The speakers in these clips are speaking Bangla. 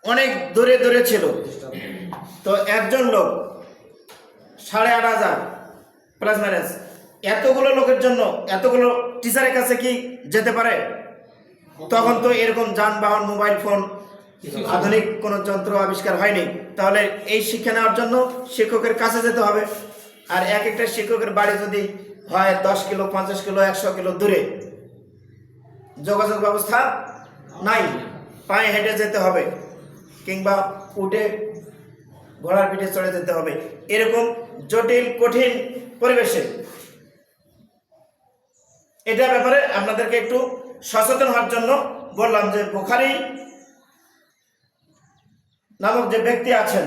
অনেক দূরে দূরে ছিল। তো একজন লোক 8,500 প্লাস মাইনাস এতগুলো লোকের জন্য এতগুলো টিচারের কাছে কি যেতে পারে? তখন তো এরকম যানবাহন, মোবাইল ফোন, আধুনিক কোনো যন্ত্র আবিষ্কার হয়নি। তাহলে এই শিক্ষা নেওয়ার জন্য শিক্ষকের কাছে যেতে হবে। আর এক একটা শিক্ষকের বাড়ি যদি হয় 10 কিলো, 50 কিলো, 100 কিলো দূরে, যোগাযোগ ব্যবস্থা নাই, পায়ে হেঁটে যেতে হবে কিংবা উঠে ঘোড়ার পিঠে চড়ে যেতে হবে। এরকম জটিল কঠিন পরিবেশে এটার ব্যাপারে আপনাদেরকে একটু সচেতন হওয়ার জন্য বললাম যে বুখারী নামক যে ব্যক্তি আছেন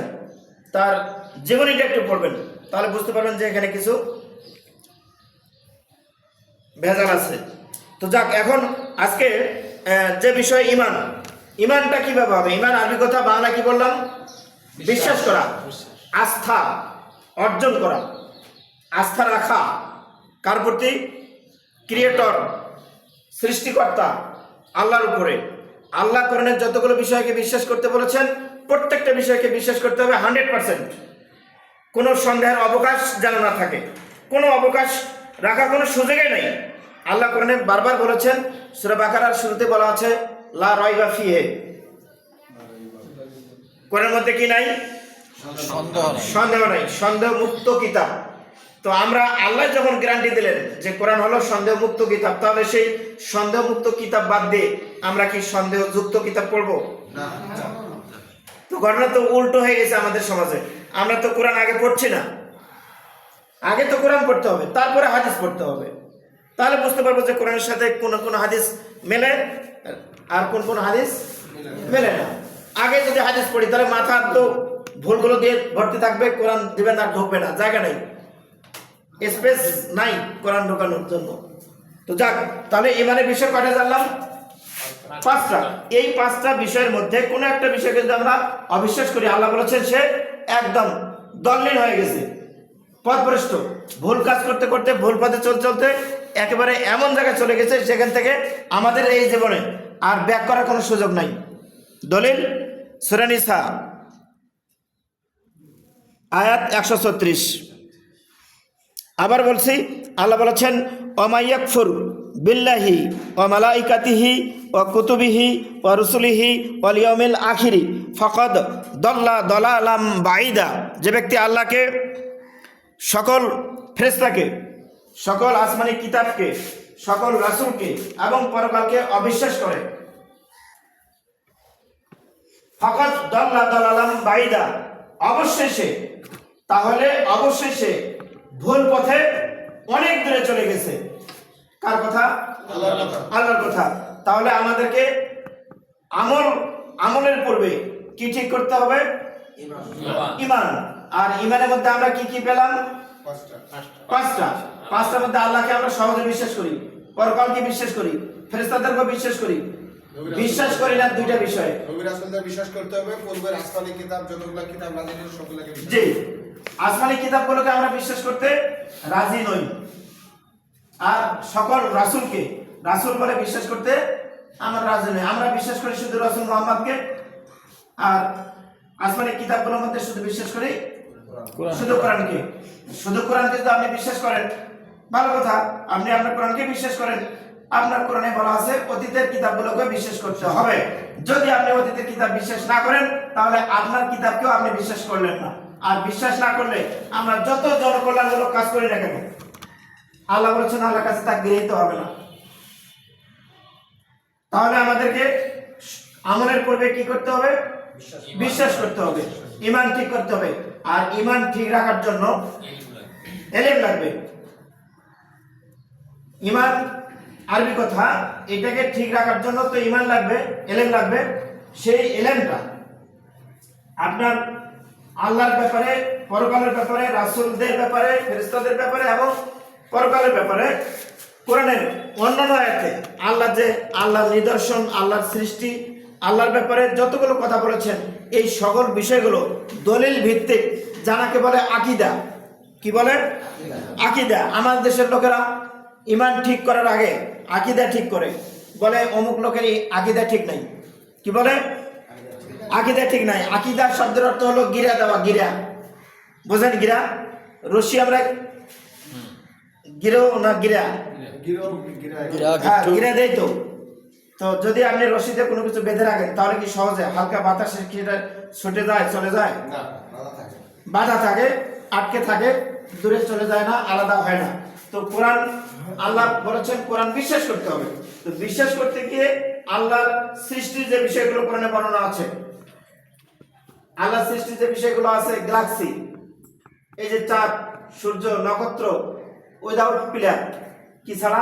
তার জীবনীটা একটু পড়বেন, তাহলে বুঝতে পারবেন যে এখানে কিছু ভেজাল আছে। তো যাক, এখন আজকে যে বিষয় ইমান, ইমানটা কিভাবে হবে? ইমান আরবি কথা, বাংলা কি বললাম? বিশ্বাস করা, আস্থা অর্জন করা, আস্থা রাখা কার প্রতি? ক্রিয়েটর, সৃষ্টিকর্তা আল্লাহর উপরে। আল্লাহ কোরআনের যতগুলো বিষয়কে বিশ্বাস করতে বলেছেন প্রত্যেকটা বিষয়কে বিশ্বাস করতে হবে 100%। কোনো সন্দেহের অবকাশ যেন না থাকে, কোনো অবকাশ রাখার কোনো সুযোগই নেই। আল্লাহ কোরআনে বারবার বলেছেন, সূরা বাকারার শুরুতে বলা আছে লা রাইবা ফিহে। কোরআনের মধ্যে কি নাই? সন্দেহ নাই, সন্দেহ মুক্ত কিতাব। তো আমরা আল্লাহ যখন গ্যারান্টি দিলেন যে কোরআন হলো সন্দেহ মুক্ত কিতাব, তাহলে সেই সন্দেহ মুক্ত কিতাব বাদ দিয়ে আমরা কি সন্দেহ যুক্ত কিতাব পড়বো? না। তো ঘটনা তো উল্টো হয়ে গেছে আমাদের সমাজে। আমরা তো কোরআন আগে পড়ছি না, আগে তো কোরআন পড়তে হবে, তারপরে হাদিস পড়তে হবে। তাহলে বুঝতে পারবো যে কোরআনের সাথে কোন কোন হাদিস মেলে আর কোন কোন হাদিস মেলে না। আগে যদি হাদিস পড়ি তাহলে মাথা তো ভুলগুলো দিয়ে ভর্তি থাকবে, কোরআন দিবেন আর ঢুকবে না, জায়গা নেই, স্পেস নাই কোরআন ঢোকানোর জন্য। তো যাক, তাহলে ইমানের বিষয় কয়টা জানলাম? 5টা। এই 5টা বিষয়ের মধ্যে কোনো একটা বিষয়কে যদি আমরা অবিশ্বাস করি, আল্লাহ বলেছেন সে একদম দলিল হয়ে গেছে, পথভ্রষ্ট, ভুল কাজ করতে করতে, ভুল পথে চলতে চলতে একেবারে এমন জায়গায় চলে গেছে যেখান থেকে আমাদের এই জীবনে আর ব্যাক করার কোনো সুযোগ নাই। দলিল সূরা নিসা আয়াত 136। আবার বলছি, আল্লাহ বলেছেন ওমাইয়াকফুর বিল্লাহি ওয়া মালাইকাতিহি ওয়া কুতুবিহি ওয়া রুসুলিহি ওয়াল ইয়াউমিল আখিরি ফাকাদ দাল্লা দালালাম বাঈদা। যে ব্যক্তি আল্লাহকে, সকল ফেরেশতাকে, সকল আসমানি কিতাবকে, সকল রাসূলকে এবং পরকালকে অবিশ্বাস করে, ফাকাদ দাল্লা দালালাম বাঈদা, অবশ্যই সে, তাহলে অবশ্যই সে ভুল পথে অনেক দূরে চলে গেছে। কার কথা? আল্লাহর কথা। তাহলে আমাদেরকে আমলের পূর্বে কি ঠিক করতে হবে? ঈমান। আর ঈমানের মধ্যে আমরা কি কি পেলাম? 5টা। 5টার মধ্যে আল্লাহকে আমরা সহজে বিশ্বাস করি, পরকালকে বিশ্বাস করি, ফেরেশতাদেরকে বিশ্বাস করি, বিশ্বাস করি না 2টা বিষয়ে। নবী রাসূলদের বিশ্বাস করতে হবে, পূর্বের আসমানি কিতাব যতগুলো কিতাব নাযিল হয়েছে সবগুলোকে বিশ্বাস। জি, আসমানি কিতাবগুলোকে আমরা বিশ্বাস করতে রাজি নই। আর সকল রাসূলকে রাসূল বলে বিশ্বাস করতে আমরা রাজি নই। আমরা বিশ্বাস করি শুধু রাসূল মুহাম্মদকে। আর আসমানি কিতাবগুলোর মধ্যে শুধু বিশ্বাস করি শুধু কোরআনকে। শুধু কোরআনকে যদি আপনি বিশ্বাস করেন ভালো কথা, আপনি আপনার কোরআনকে বিশ্বাস করেন। আপনার কোরআনে বলা আছে অতীতের কিতাবগুলোকে বিশ্বাস করতে হবে। যদি আপনি অতীতের কিতাব বিশ্বাস না করেন তাহলে আপনার কিতাবকেও আপনি বিশ্বাস করলেন না। আর বিশ্বাস না করলে আমরা যত জনকল্যাণমূলক কাজ করি না কেন, আল্লাহ বলেছেন আল্লাহর কাছে তা গৃহীত হবে না। তাহলে আমাদেরকে আমলের পূর্বে কি করতে হবে? বিশ্বাস করতে হবে, ঈমান ঠিক করতে হবে। আর ঈমান ঠিক রাখার জন্য ইলম লাগবে। ঈমান আরবি কথা, এটাকে ঠিক রাখার জন্য তো ঈমান লাগবে, ইলম লাগবে। সেই ইলমটা আপনার আল্লাহর ব্যাপারে, পরকালের ব্যাপারে, রাসূলদের ব্যাপারে, ফেরেশতাদের ব্যাপারে এবং পরকালের ব্যাপারে কোরআনের অন্যান্য আয়াতে আল্লাহর নিদর্শন, আল্লাহর সৃষ্টি, আল্লাহর ব্যাপারে যতগুলো কথা বলেছেন, এই সকল বিষয়গুলো দলিল ভিত্তিক জানাকে বলে আকীদা। কি বলে? আকীদা। আমাদের দেশের লোকেরা ঈমান ঠিক করার আগে আকীদা ঠিক করে, বলে অমুক লোকের আকীদা ঠিক নাই। কি বলে? আকিদা ঠিক নাই। আকিদা শব্দের অর্থ হলো গিরা দেওয়া, গিরা বোঝেন? গিরা রশি আমরা গিরো না গিরা, হ্যাঁ গিরা দেই তো। তো যদি আপনি রশিতে কোনো কিছু বেঁধে রাখেন তাহলে কি সহজে হালকা বাতাসে কি এটা ছুটে যায়, চলে যায়? বাধা থাকে, আটকে থাকে, দূরে চলে যায় না, আলাদা হয় না। তো কোরআন আল্লাহ বলেছেন কোরআন বিশ্বাস করতে হবে। তো বিশ্বাস করতে গিয়ে আল্লাহর সৃষ্টির যে বিষয়গুলো কোরআনে বর্ণনা আছে, আল্লাহর সৃষ্টির যে বিষয়গুলো আছে, গ্যালাক্সি, এই যে চাঁদ, সূর্য, নক্ষত্র, উইদাউট পিলার, কি ছাড়া,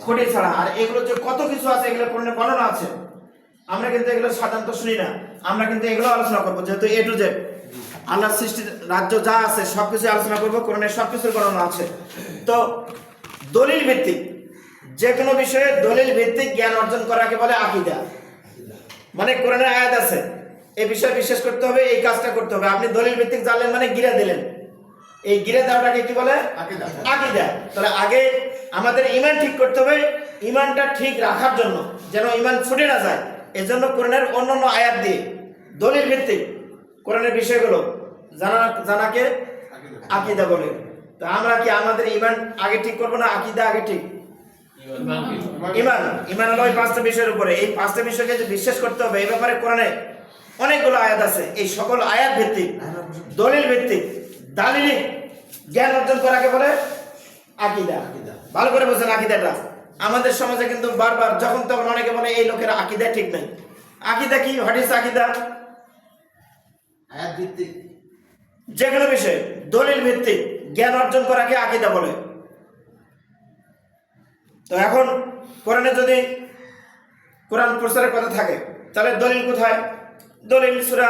খুঁটি ছাড়া, আর এগুলো যে কত কিছু আছে এগুলো কোরআনে বর্ণনা আছে। আমরা কিন্তু এগুলো সাধারণত শুনি না, আমরা কিন্তু এগুলো আলোচনা করবো, যেহেতু এ টু জেড আল্লাহর সৃষ্টির রাজ্য যা আছে সবকিছু আলোচনা করবো, কোরআনের সবকিছুর বর্ণনা আছে। তো দলিল ভিত্তিক যে কোনো বিষয়ে দলিল ভিত্তিক জ্ঞান অর্জন করাকে বলে আকীদা। মানে কোরআনে আয়াত আছে, এই বিষয়ে বিশ্বাস করতে হবে, এই কাজটা করতে হবে। আপনি দলিল ভিত্তিক জানলেন মানে গিরা দিলেন, এই গিরা দেওয়াটাকে কি বলে? আকীদা। তাহলে আগে আমাদের ঈমান ঠিক করতে হবে, ঈমানটা ঠিক রাখার জন্য যেন ঈমান ছুটে না যায়, এজন্য কোরআনের অন্যান্য আয়াত দিয়ে দলিল ভিত্তিক কোরআনের বিষয়গুলো জানাকে আকীদা বলে। তো আমরা কি আমাদের ঈমান আগে ঠিক করবো না আকীদা আগে ঠিক? ঈমান হলো ওই পাঁচটা বিষয়ের উপরে। এই পাঁচটা বিষয়কে যে বিশ্বাস করতে হবে এই ব্যাপারে কোরআনে অনেকগুলো আয়াত আছে। এই সকল আয়াত ভিত্তিক দলিল ভিত্তিক দালিলিক জ্ঞান অর্জন করাকে বলে আকীদা। ভালো করে বুঝেন আকীদাটা। আমাদের সমাজে কিন্তু বারবার যখন তখন অনেকে বলে এই লোকের আকীদা ঠিক নাই। আকীদা কি? হোয়াট ইজ আকীদা? আয়াত ভিত্তিক যে কোনো বিষয়ে দলিল ভিত্তিক জ্ঞান অর্জন করাকে আকীদা বলে। তো এখন কোরআনে যদি কোরআন প্রচারের কথা থাকে তাহলে দলিল কোথায়? দলিল সূরা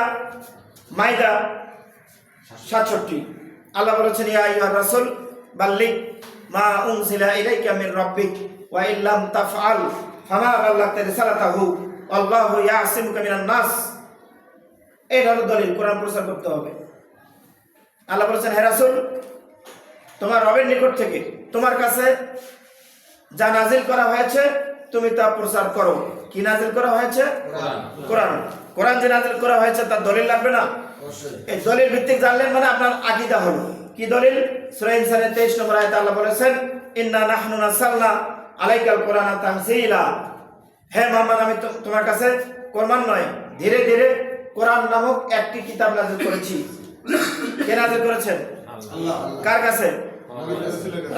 মাইদা 67। আল্লাহ বলেছেন ইয়া আইয়ুহার রাসূল বাল্লিগ মা উনজিলা ইলাইকা মির রাব্বিক ওয়া ইল্লাম তাফআল ফামা বাল্লাগতা রিসালাতাহু আল্লাহু ইয়াসিমুকা মিনান নাস। এই হলো দলিল, কোরআন প্রচার করতে হবে। আল্লাহ বলেছেন হে রাসূল তোমার রবের নিকট থেকে তোমার কাছে যা নাজিল করা হয়েছে তুমি তা প্রচার করো। কি নাজিল করা হয়েছে? কোরআন। কোরআন যে নাজিল করা হয়েছে তার দলিল লাগবে না? এই দলিল ভিত্তিক জানলেন মানে আপনার আকীদা হলো। কি দলিল? সূরা ইনসানের 23 নম্বর আয়াতে আল্লাহ বলেছেন ইন্না নাহনু নাযালনা আলাইকাল কোরআনা তানজিলা। হে মুহাম্মদ আমি তোমার কাছে ক্রমান্বয়ে ধীরে ধীরে কোরআন নামক একটি কিতাব নাজিল করেছি। কে নাজিল করেছেন? আল্লাহ। কার কাছে?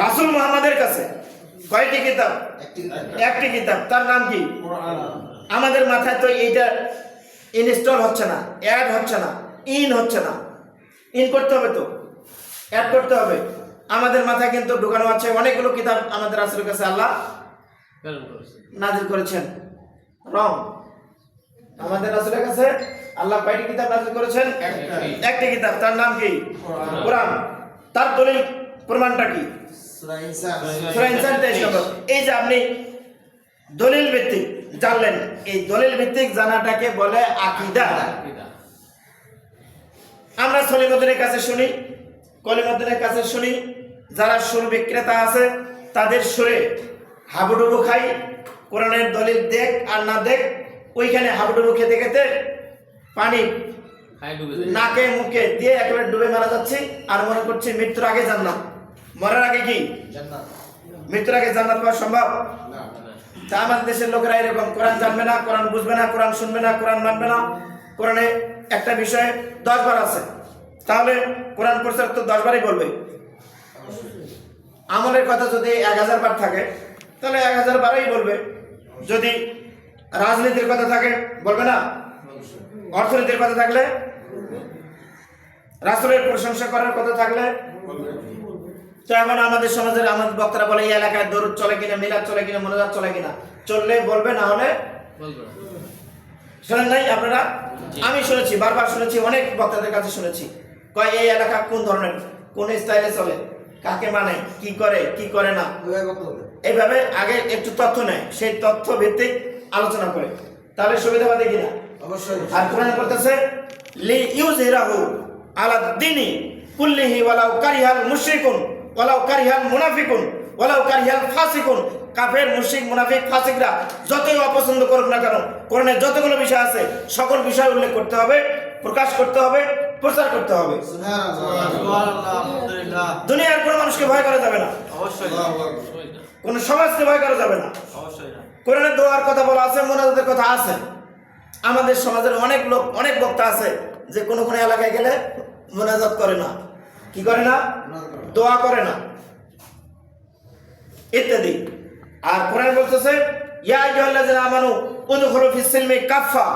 রাসূল মুহাম্মাদের কাছে। কয়টি কিতাব? একটি কিতাব। তার নাম কি? আমাদের মাথায় তো এইটা ইনস্টল হচ্ছে না, অ্যাড হচ্ছে না, ইন হচ্ছে না। ইন করতে হবে, তো অ্যাড করতে হবে। আমাদের মাথায় কিন্তু ঢুকানো আছে অনেকগুলো কিতাব আমাদের রাসূলের কাছে আল্লাহ নাজিল করেছেন। রং। আমাদের রাসূলের কাছে আল্লাহ কয়টি কিতাব নাজিল করেছেন? একটি কিতাব। তার নাম কি? কোরআন। তার দলিল প্রমাণটা কি? সূরা ইনসান 23 নম্বর। এই যে আপনি দলিল ভিত্তিক জানলেন, এই দলিল ভিত্তিক জানাটাকে বলে আকীদা। আমরা সলিমুদ্দিনের কাছে শুনি, কলিমুদ্দিনের কাছে শুনি, যারা সুর বিক্রেতা আছে তাদের সুরে হাবুডুবু খাই। কোরআনের দলিল দেখ আর না দেখ ওইখানে হাবুডুবু খেতে খেতে পানি নাকে মুখে দিয়ে একেবারে ডুবে মারা যাচ্ছে আর মনে করছি মৃত্যুর আগে জান্নাত। মরার আগে কি জান্নাত? মৃত্যুর আগে জান্নাত পাওয়া সম্ভব না। তা আমাদের দেশের লোকেরা এরকম, কোরআন জানবে না, কোরআন বুঝবে না, কোরআন শুনবে না, কোরআন মানবে না। কোরআনে একটা বিষয়ে 10 বার আছে, তাহলে কোরআন প্রচার তো 10 বারই বলবে। আমলের কথা যদি 1000 বার থাকে তাহলে 1000 বারই বলবে। যদি রাজনীতির কথা থাকে বলবে না? অর্থনীতির কথা থাকলে, রাসূলের প্রশংসা করার কথা থাকলে। তো এখন আমাদের সমাজের আমাদের বক্তারা বলে এই এলাকায় দরুদ চলে কিনা, মিলাদ চলে কিনা, মুনাজাত চলে কিনা। চললে বলবে, না হলে শোনেন নাই আপনারা? আমি শুনেছি, বারবার শুনেছি, অনেক বক্তাদের কাছে শুনেছি, কয় এই এলাকা কোন ধরনের, কোন স্টাইলে চলে, কাকে মানে, কি করে কি করে না, এইভাবে আগে একটু তথ্য নেয়, সেই তথ্য ভিত্তিক আলোচনা করে, তাহলে সুবিধা পাবে কিনা? অবশ্যই। আর কোরআন বলতেছে লি ইউযহিরাহু আলা দ্বীনি কুল্লিহি ওয়ালাউ কারিহাল মুশরিকুন ওয়ালাউ কারিহাল মুনাফিকুন ওয়ালাউ কারিহাল ফাসিকুন, কাফের, মুশরিক, মুনাফিক, ফাসিকরা যতই অপছন্দ করুক না কেন, কোরআনে যতগুলো বিষয় আছে সকল বিষয় উল্লেখ করতে হবে, প্রকাশ করতে হবে, প্রচার করতে হবে। দুনিয়ার কোনো মানুষকে ভয় করা যাবে না, কোন সমাজকে ভয় করা যাবে না। কোরআনে দোয়ার কথা বলা আছে, মোনাজাতের কথা আছে। আমাদের সমাজের অনেক লোক, অনেক বক্তা আছে যে কোনো কোনো এলাকায় গেলে মোনাজাত করে না, কি করে না, দোয়া করে না ইত্যাদি। আর কোরআন বলতেছে ইয়া আইয়ুহাল্লাযিনা আমানু উদখুলু ফিস সিলমি কাফা,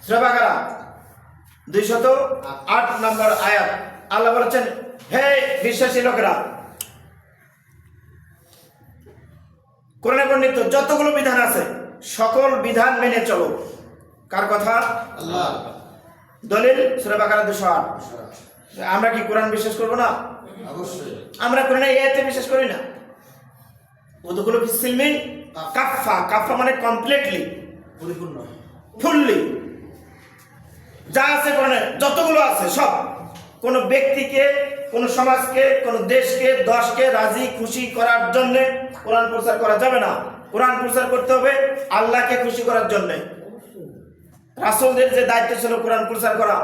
সূরা বাকারা 208 নম্বর আয়াত। আল্লাহ বলেছেন, হে বিশ্বাসী লোকেরা, কোরআনে বর্ণিত যতগুলো বিধান আছে সকল বিধান মেনে চলো। কার কথা? আল্লাহ। দলিল সূরা বাকারা 208। আমরা কি কোরআন বিশ্বাস করব না? অবশ্যই। আমরা কোরআনে এই আয়াতে বিশ্বাস করি না। উদখুলু ফিস সিলমি কাফা, কাফা মানে কমপ্লিটলি, পরিপূর্ণ, ফুললি। যা আছে কোরআনে যতগুলো আছে সব, কোন ব্যক্তিকে, কোন সমাজকে, কোন দেশকে, দশকে রাজি খুশি করার জন্য কোরআন প্রচার করা যাবে না। কোরআন প্রচার করতে হবে আল্লাহকে খুশি করার জন্য। রাসূলদের যে দায়িত্ব ছিল কোরআন প্রচার করা,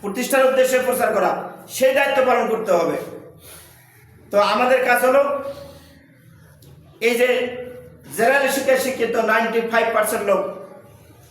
প্রতিষ্ঠার উদ্দেশ্যে প্রচার করা, সেই দায়িত্ব পালন করতে হবে। তো আমাদের কাজ হলো এই যে জেনারেল শিক্ষায় শিক্ষিত 95% লোক